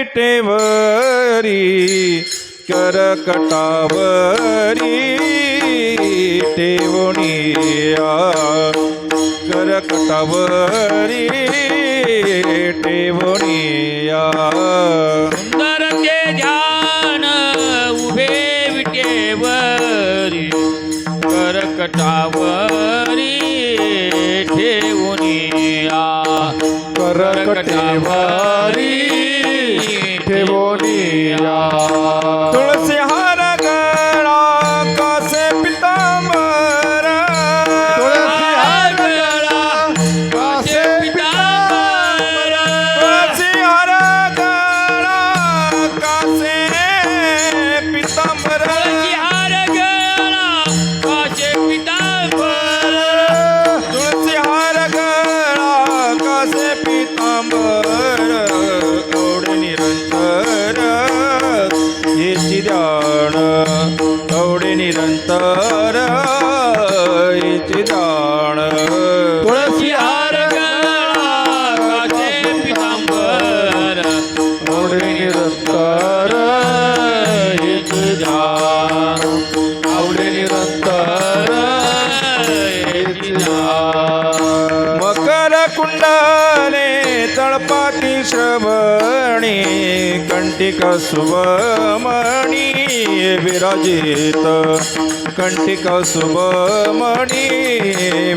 विटेवरी करकटावरी ठेवणिया करकटावरी ठेवणिया सुंदर ते ध्यान उभे विटेवरी करकटावरी ठेवणिया करकटावरी ठेवणिया तुळसी हार गळा कासे पितांबर तुळसी हार गळा कासे पितांबर तुळसी हार गळा कासे पितांबर तुळसी हार गळा कासे पितांबर तुळसी हार गळा कासे पितांबर ओढे निरंतर हेची ध्यान ओढे निरंतर हेची ध्यान तुळसी हार गळा कासे पितांबर ओढे निरंतर हेची ध्यान ओढे निरंतर हेची ध्यान मकर कुंडले तळपाती श्रवणी कंटिक शुभमणी विराजित कंटिक शुभमणी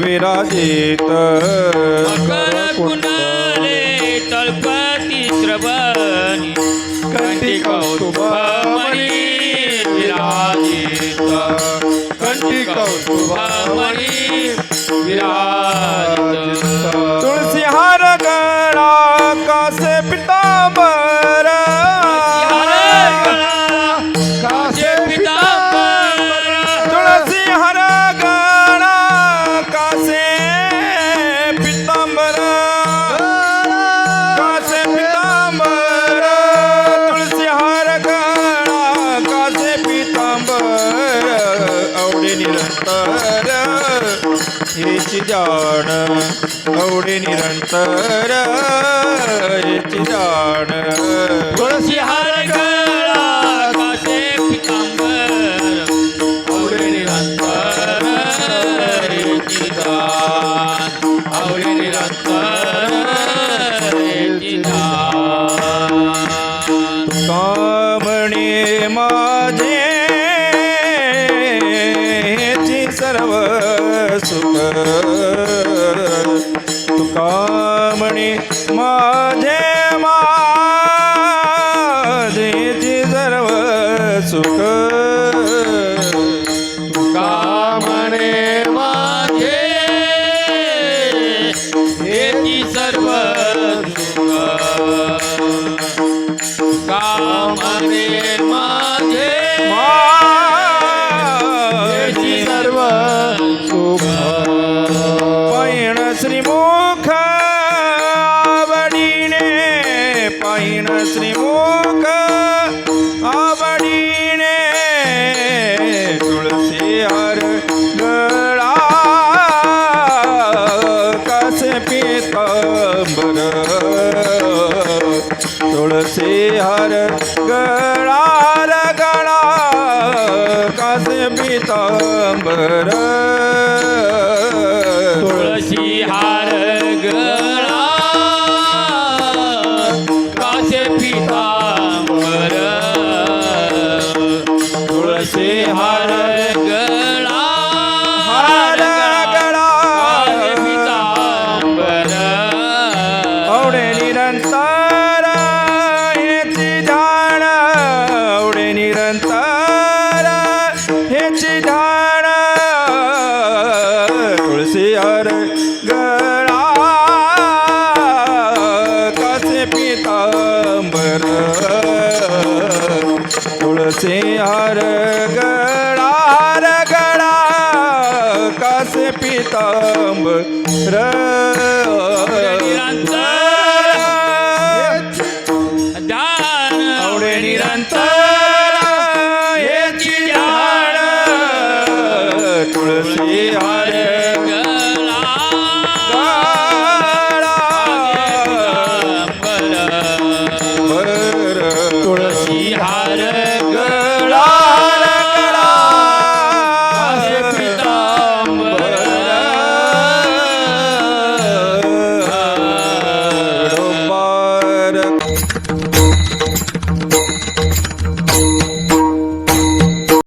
विराजित मकर कुंडले तळपती श्रवणी कंटिक शुभमणी विराजित कंटिक शुभमणी विराजित तुळसी हार गळा कासे पितांबर कासे पितांबर तुळसी हार गळा कासे पितांबर कासे पितांबर तुळसी हार गळा कासे पितांबर आवडे निरंतर हेची जाण आवडे निरंतर हेची जाण तुळसी हार गळा कासे पितांबर आवडे निरंतर हेची दान आवडे निरंतर हेची दान कामणे माझे हेची सर्व सुख तुका म्हणे माझे माझेची सर्व सुख तुका म्हणे माझे हेची सर्व सुख तुका म्हणे माझे माझेची सर्व सुख पायण श्रीमुख आवडीने पायण श्रीमुख आवडीने तुळसी हार गळा कासे पितांबर तुळसी हार गळा गळा कासे पितांबर तुळशी हार गळा कासे पितांबर तुळशी हार गळा हार गळा कासे पितांबर आवडे निरंतर हेची ध्यान आवडे निरंतर हेची ध्यान तुळसी हार गळा कासे पितांबर तुळसी हार गळा गळा कासे पितांबर आवडे निरंतर हेची ध्यान तुळसी हार गळा गळा बर पितांबर